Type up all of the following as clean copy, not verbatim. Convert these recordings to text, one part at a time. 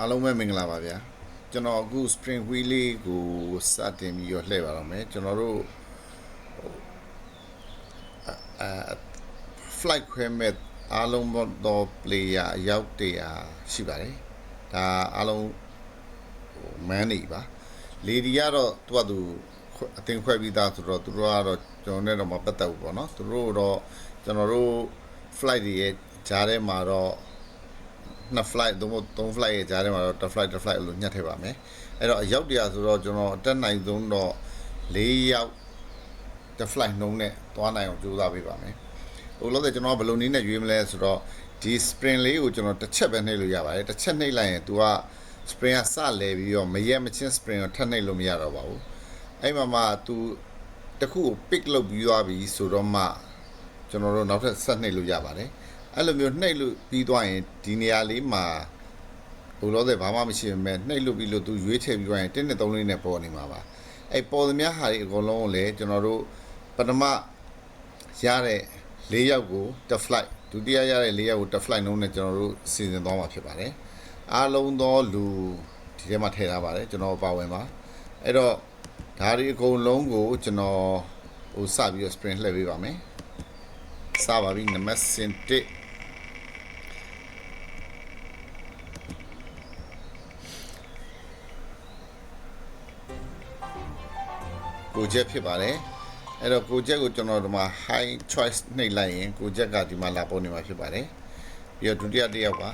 အားလုံးပဲမင်္ဂလာပါဗျာကျွန်တော်အခု spring wheel လေးကိုစတင်ပြီးတော့လှည့်ပါတော့မယ်ကျွန်တော်တို့ flight ခွဲမဲ့အားလုံးသော player အယောက်100ရှိပါတယ်ဒါအားလုံးမန်းနေပါလေဒီကတော့သူအတင်ခွဲပြီးသားဆိုတော့သူတို့ကတော့ကျွန်တော်နဲ့တော့မပတ်သက်ဘူးပေါ့နော်သူတို့တော့ကျွန်တော်တို့ flight တွေရဲ့ကြားထဲမှာတော့2 flight 3 flight ရဲ့ကြားထဲမှာတော့တစ် flight လို့ညှက်ထည့်ပါမယ်အဲ့တော့အယောက်100ဆိုတော့ကျွန်တော်အတက်နိုင်ဆုံးတော့4ယောက်တစ် flight နှုံးနဲ့သွားနိုင်အောင်ကြိုးစားပေးပါမယ်ဟိုလို့ဆိုကျွန်တော်ဘယ်လိုနည်းနဲ့ရွေးမလဲဆိုတော့ဒီ spring လေးကိုကျွန်တော်တစ်ချက်ပဲနှိပ်လို့ရပါတယ်တစ်ချက်နှိပ်လိုက်ရင် तू က spring ကစလဲပြီးတော့မရက်မချင်း spring ကိုထပ်နှိပ်လို့မရတော့ပါဘူးအဲ့မှာမှ तू တခုကို pick လုပ်ပြီးသွားပြီဆိုတော့မှကျွန်တော်တို့နောက်ထပ်ဆက်နှိပ်လို့ရပါတယ်အဲ့လိုမျိုးနှိပ်လို့ပြီးသွားရင်ဒီနေရာလေးမှာဘို့လို့ဆိုဘာမှမရှိပေမဲ့နှိပ်လို့ပြီးလို့ तू ရွေးထည့်ပြီးသွားရင်1 2 3လေးနဲ့ပေါ်နေမှာပါအဲ့ပေါ်သမျှဟာတွေအကုန်လုံးကိုလည်းကျွန်တော်တို့ပထမရတဲ့4ယောက်ကိုတစ် flight ဒုတိယရတဲ့4ယောက်ကိုတစ် flight နှုံးနဲ့ကျွန်တော်တို့စီစဉ်သွားမှာဖြစ်ပါတယ်အားလုံးသောလူဒီထဲမှာထည့်ထားပါတယ်ကျွန်တော်ပါဝင်ပါအဲ့တော့ဒါတွေအကုန်လုံးကိုကျွန်တော်ဟိုစပြီးတော့ spring လှည့်ပေးပါမယ်စပါပြီနံပါတ်1ကိုချက်ဖြစ်ပါတယ်အဲ့တော့ကိုချက်ကိုကျွန်တော်ဒီမှာ high choice နှိပ်လိုက်ရင်ကိုချက်ကဒီမှာလာပေါ်နေမှာဖြစ်ပါတယ်ပြီးတော့ဒုတိယတစ်ယောက်ပါ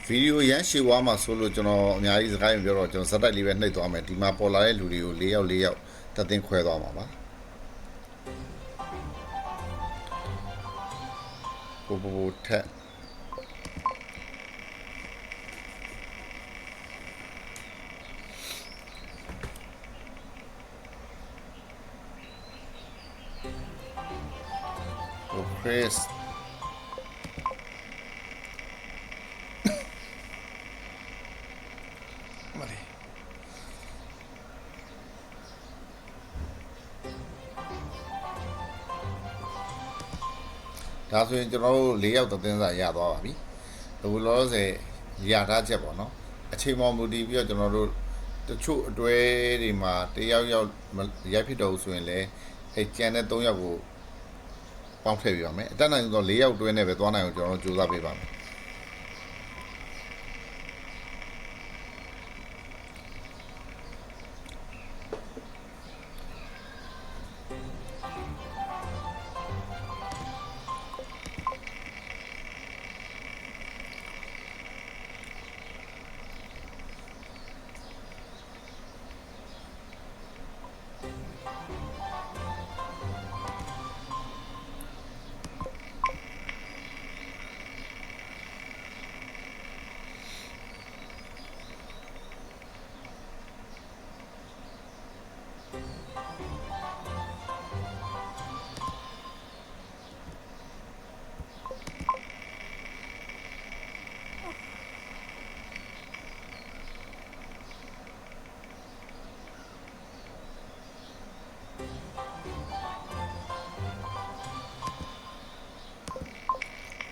ဗီဒီယိုရမ်းရှည်သွားမှာဆိုလို့ကျွန်တော်အများကြီးစကားမပြောတော့ကျွန်တော်ဇက်တိုက်လေးပဲနှိပ်သွားမယ်ဒီမှာပေါ်လာတဲ့လူတွေကို4ယောက်တသင်းခွဲသွားမှာပါပိုထက်Chrisဒါဆိုရင်ကျွန်တော်တို့4ယောက်သင်းစာရသွားပါပြီအခုလောလောဆယ်ရထားချက်ပေါ့နော်အချိန်မှမူတည်ပြီးတော့ကျွန်တော်တို့တချို့အတွဲတွေမှာတယောက်ရိုက်ဖြစ်တော့ဆိုရင်လည်းအဲကျန်တဲ့3ယောက်ကိုပေါင်းထည့်ပြပါမယ်အတက်နိုင်ဆုံး4ယောက်တွဲနဲ့ပဲသွားနိုင်အောင်ကျွန်တော်တို့ကြိုးစားပေးပါမယ်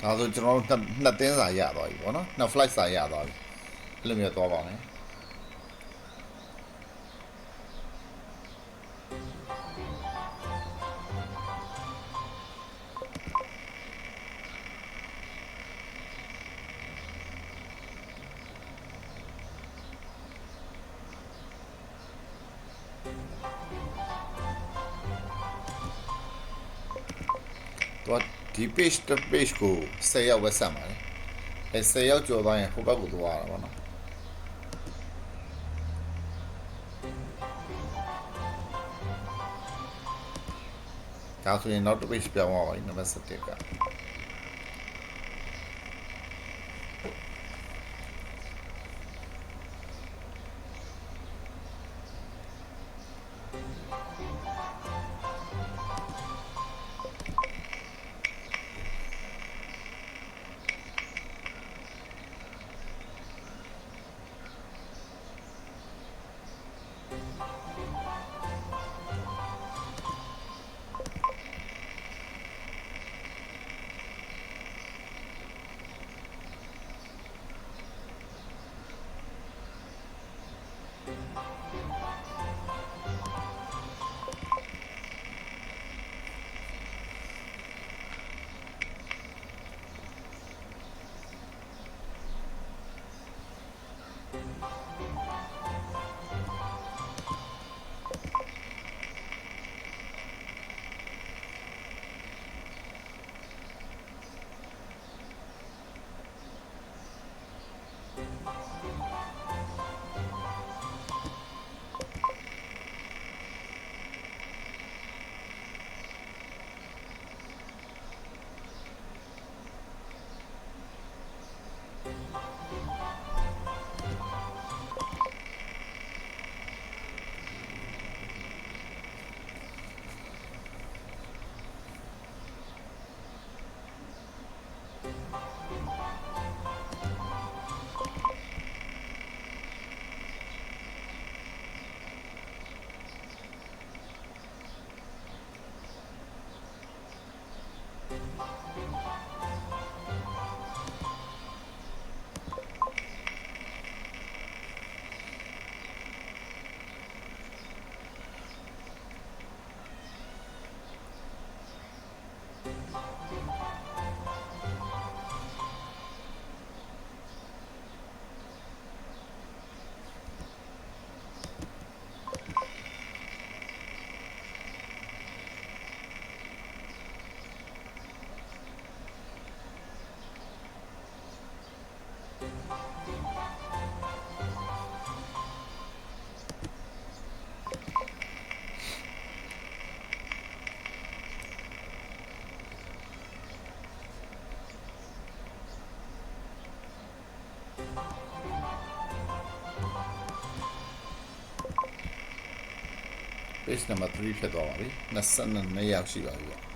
ဒါဆိုကျွန်တော်တို့နှစ်သင်းစာရသွားပြီပေါ့နော်နှစ် flight စာရသွားပြီအဲ့လိုမျိုးသွားပါမယ်တော့ဒီ page တစ် page ကို10ယောက်ပဲဆက်ပါတယ်အဲ10ယောက်ကျော်သွားရင်ဟိုဘက်ကိုသွားရတာပေါ့နော်ဒါဆိုရင်နောက်တစ် page ပြောင်းသွားပါပြီနံပါတ်7က page number 3ဖြစ်သွားပါပြီ22ယောက်ရှိပါပြီဗျ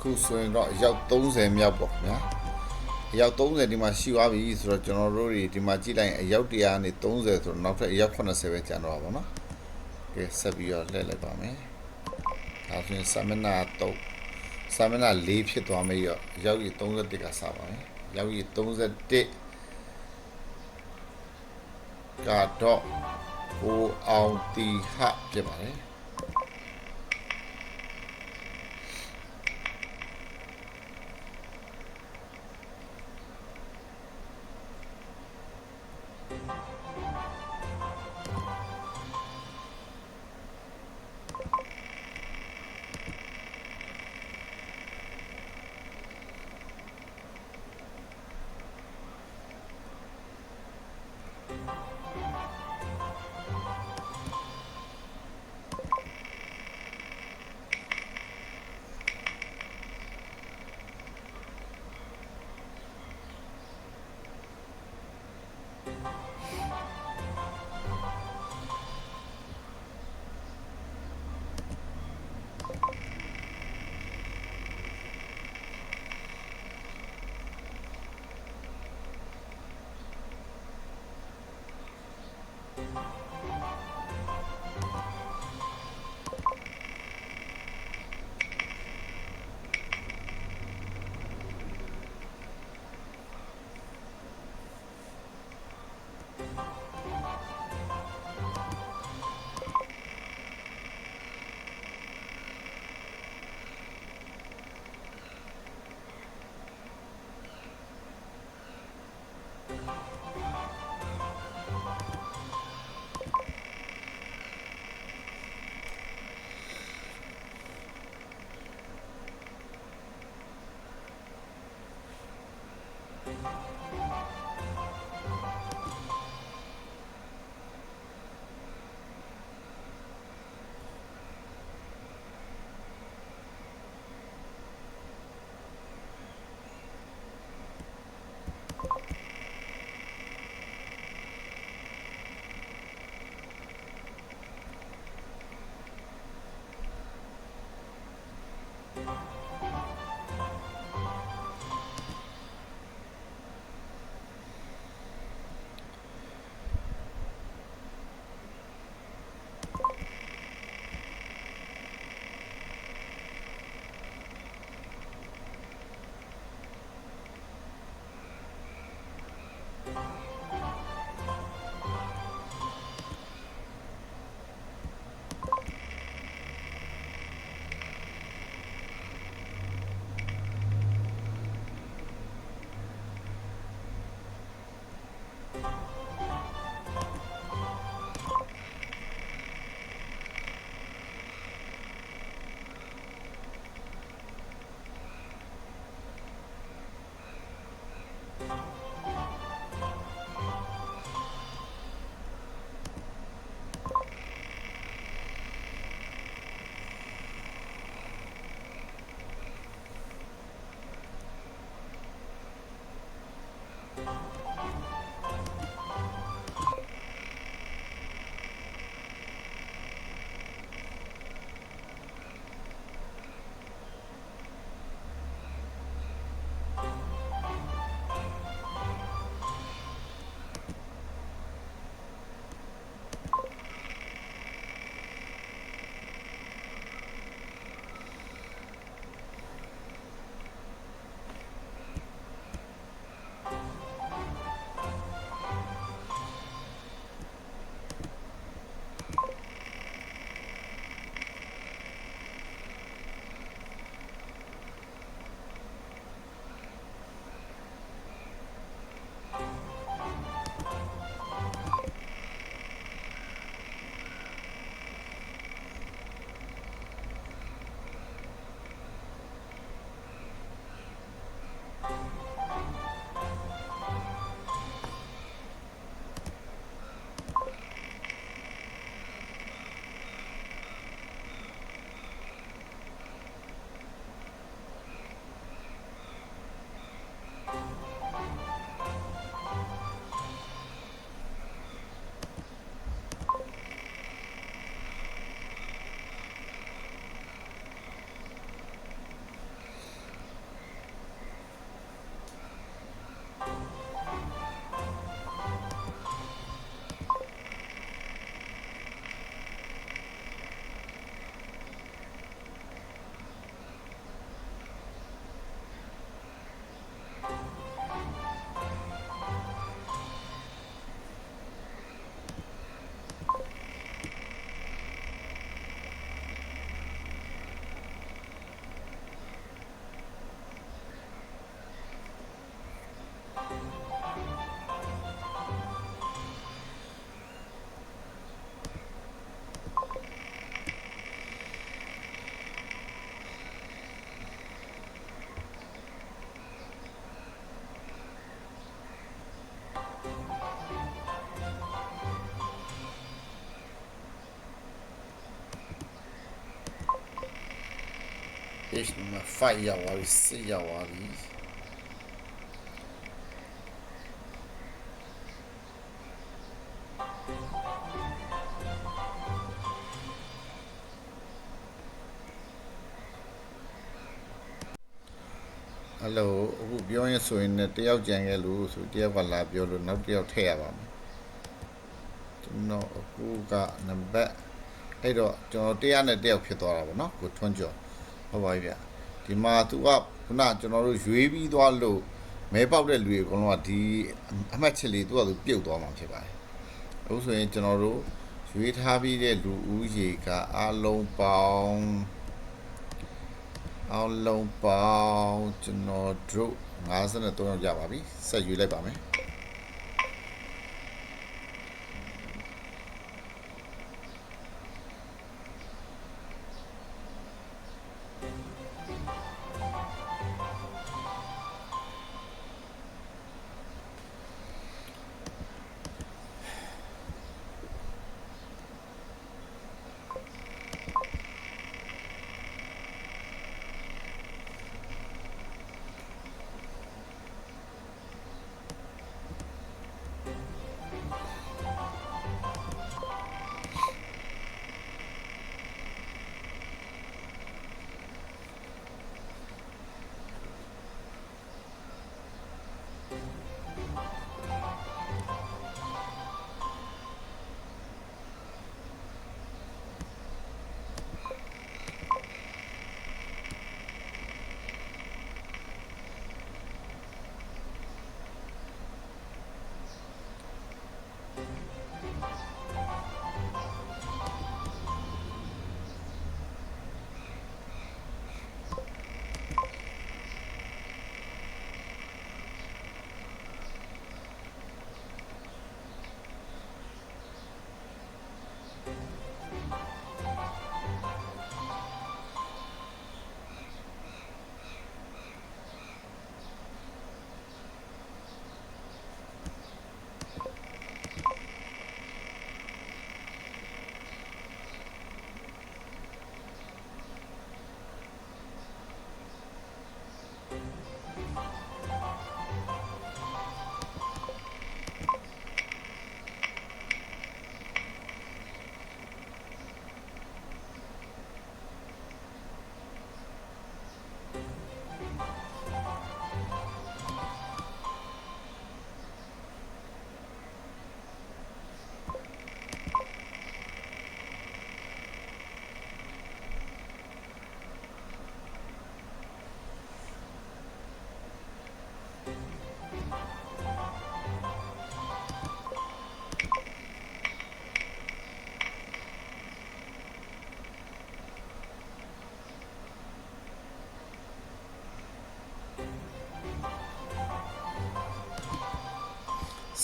ခုဆိုရင်တော့ရောက်30မြောက်ပေါ့ဗျာအယောက်30ဒီမှာရှိသွားပြီဆိုတော့ကျွန်တော်တို့တွေဒီမှာကြည့်လိုက်ရင်အယောက်100နဲ့30ဆိုတော့နောက်ထပ်အယောက်80ပဲကျန်တော့ပါဘောနော်ကဲဆက်ပြီးတော့လှည့်လိုက်ပါမယ်ဒါဆိုရင်စာမျက်နှာ3စာမျက်နှာ4ဖြစ်သွားမယ်ရောအယောက်ကြီး31ကစပါမယ်အယောက်ကြီး31ကတော့ဟိုအောင်တီဟဖြစ်ပါတယ် page number 5ရောက်သွားပြီ6ရောက်သွားပြီဟယ်လိုအခုပြောရင်ဆိုရင်တယောက်ကြံခဲ့လို့ဆိုတယောက်ကလာပြောလို့နောက်တယောက်ထည့်ရပါမယ်ကျွန်တော်အခုကနံပါတ်အဲ့တော့ကျွန်တော်တရားနဲ့တယောက်ဖြစ်သွားတာပေါ့နော်ကိုထွန်းကျော်ဟုတ်ပါပြီဗျဒီမှာသူကခုနကျွန်တော်တို့ရွေးပြီးသွားလို့မဲပေါက်တဲ့လူတွေအကုန်လုံးကဒီအမှတ်ချက်လေးသူကသူပြုတ်သွားမှာဖြစ်ပါတယ်အခုဆိုရင်ကျွန်တော်တို့ရွေးထားပြီးတဲ့လူဦးရေကအလုံးပေါင်းကျွန်တော်တို့53ရောက်ကြပါပြီဆက်ရွေးလိုက်ပါမယ်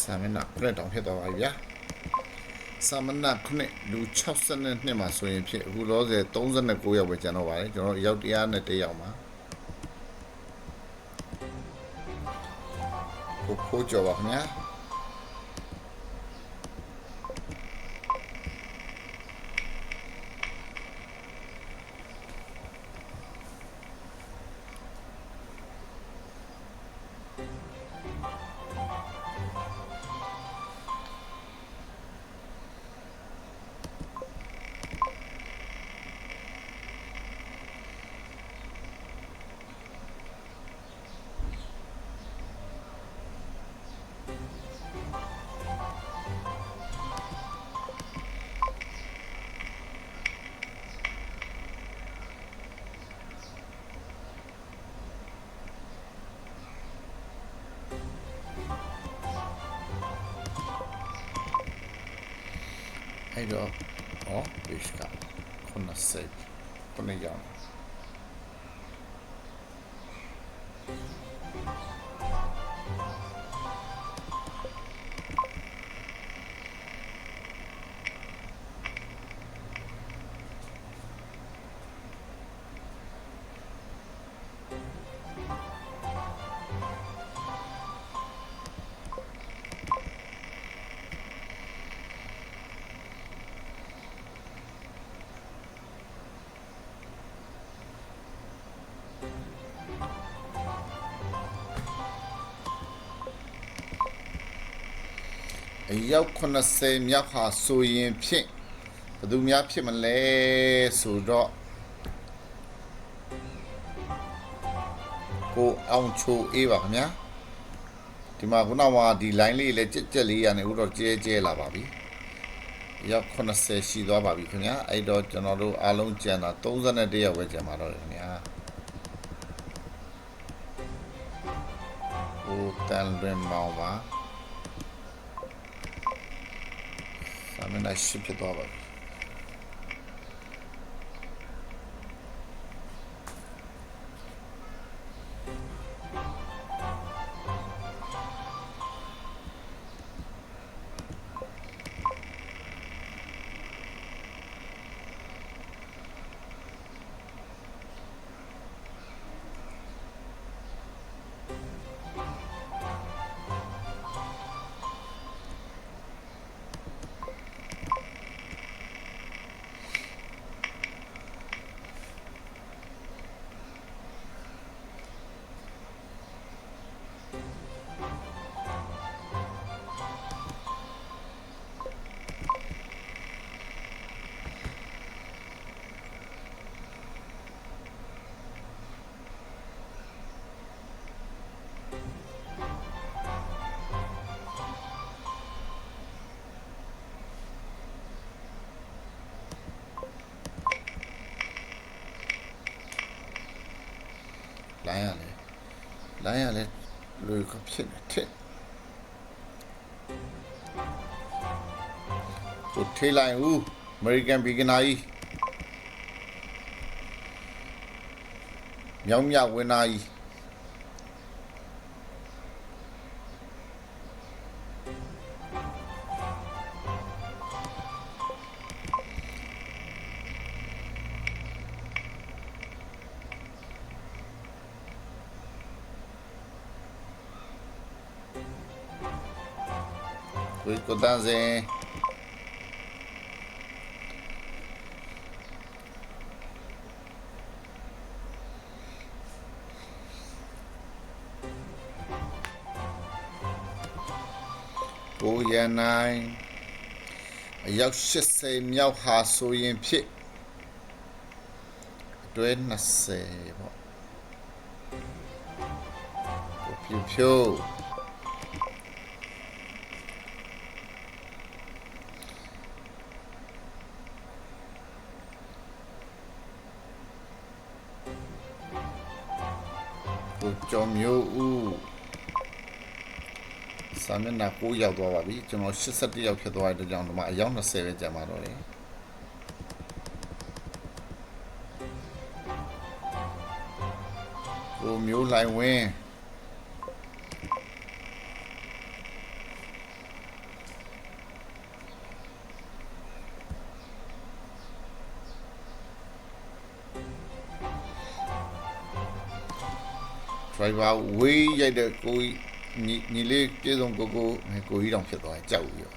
စာမျက်နှာ9တောင်ဖြစ်သွားပါပြီဗျာစာမျက်နှာ9လူ62မှာဆိုရင်ဖြစ်အခုလောဆယ်39ရောက်ပဲကျန်တော့ပါတယ်ကျွန်တော်ရောက်101ရောက်မှာကိုကြောပါခင်ဗျာအဲ့တော့page က9ရောက် အယောက်80မြောက်ဟာဆိုရင်ဖြင့်ဘယ်သူများဖြစ်မလဲဆိုတော့ကိုအောင်ချိုအေးပါခင်ဗျာဒီမှာခုနကဒီ line လေးလည်းကြက်လေးရနေဦးတော့ကျဲလာပါပြီရောက်80ရှိသွားပါပြီခင်ဗျာအဲ့တော့ကျွန်တော်တို့အားလုံးကျန်တာ31ရောက်ပဲကျန်ပါတော့တယ်ခင်ဗျာဟိုတန်လွင်မောင်ပါစာမျက်နှာရှစ်ဖြစ်သွားပါပြီလိုင်းရလဲလူကဖြစ်နေတယ်ကိုထေးလိုက်ဦး American beginner ကြီးမြောင်းမြဝင်းသားကြီးကိုတန်းစင်ကိုရနိုင်အယောက်80မြောက်ဟာဆိုရင်ဖြစ်အတွဲ20ပေါ့ကိုဖြိုကျော်မျိုးဦးစာမျက်နှာ9ရောက်သွားပါပြီကျွန်တော်81ရောက်ဖြစ်သွားတဲ့ကြောင့်ဒီမှာအယောက်20ပဲကြာမှာတော့တယ်ကိုမျိုးလိုက်ဝင်းdriver ဝေးရိုက်တဲ့ကိုညီလေးပြေဆုံးကိုကြီးတောင်ဖြစ်သွားတယ်ကြောက်ပြီးတော့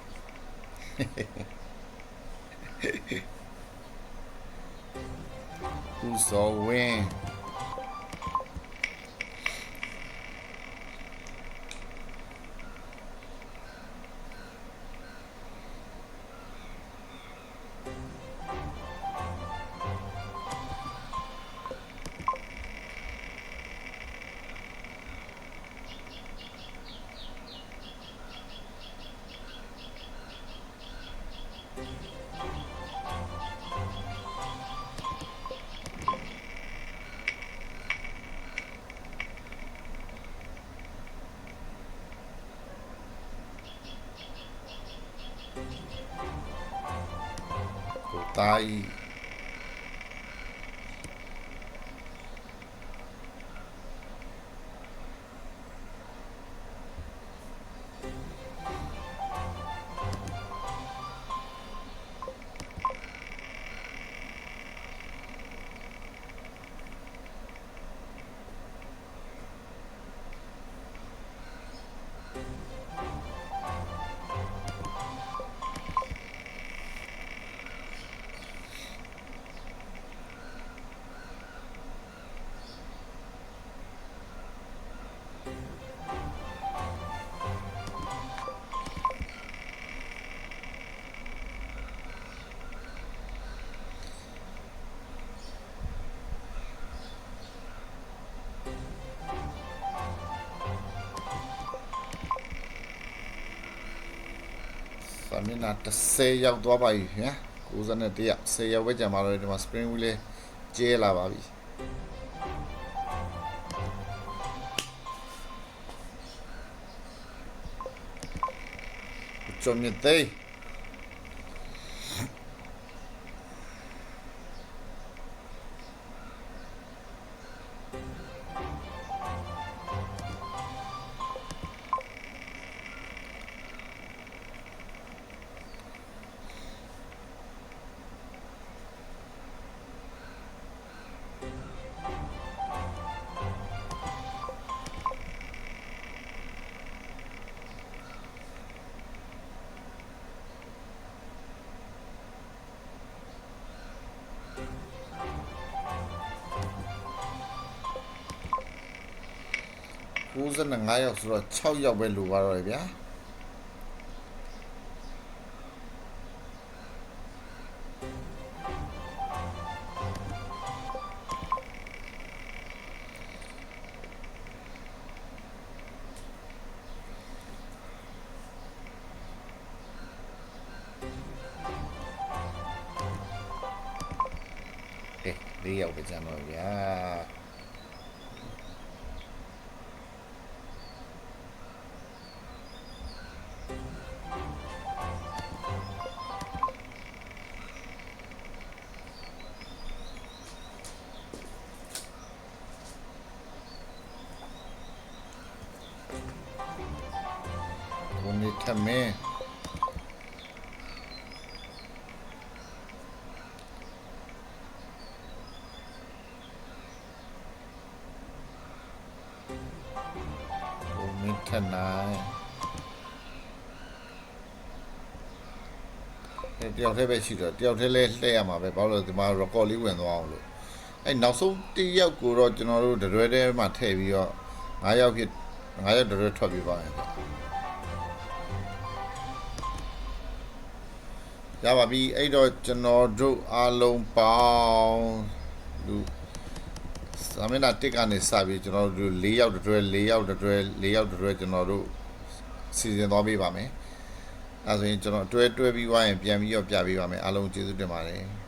ဦးစောဝင်းတိုင်း မျက်နှာ30ရောက်သွားပါပြီခင်ဗျာ91ရောက်10ရောက်ပဲကြံပါတော့ဒီမှာ spring wheel လေးကျဲလာပါပြီကျော်မြတ်သိမ်း95ရောက်ဆိုတော့6ရောက်ပဲလိုပါတော့ဗျာ4ရောက်ပဲကြံတော့ဗျာวันนี้ทำไมထက်နိုင်တယောက်တည်းပဲရှိတော့တယောက်တည်းလဲလှည့်ရမှာပဲဘာလို့လဲဒီမှာ record လေးဝင်သွားအောင်လို့အဲနောက်ဆုံးတစ်ယောက်ကိုတော့ကျွန်တော်တို့တရွဲထဲမှာထည့်ပြီးတော့9ယောက်ဖြစ်9ယောက်တရွဲထွက်ပြီးပါမယ်ရပါပြီအဲ့တော့ကျွန်တော်တို့အားလုံးပေါင်းလူသမင်းနာတစ်ကနေစပြီးကျွန်တော်တို့4ယောက်တွဲ4ယောက်တွဲ4ယောက်တွဲကျွန်တော်တို့စီစဉ်သွားပေးပါမယ်အဲဆိုရင်ကျွန်တော်တွဲပြီးွားရင်ပြန်ပြီးတော့ပြပေးပါမယ်အားလုံးကျေးဇူးတင်ပါတယ်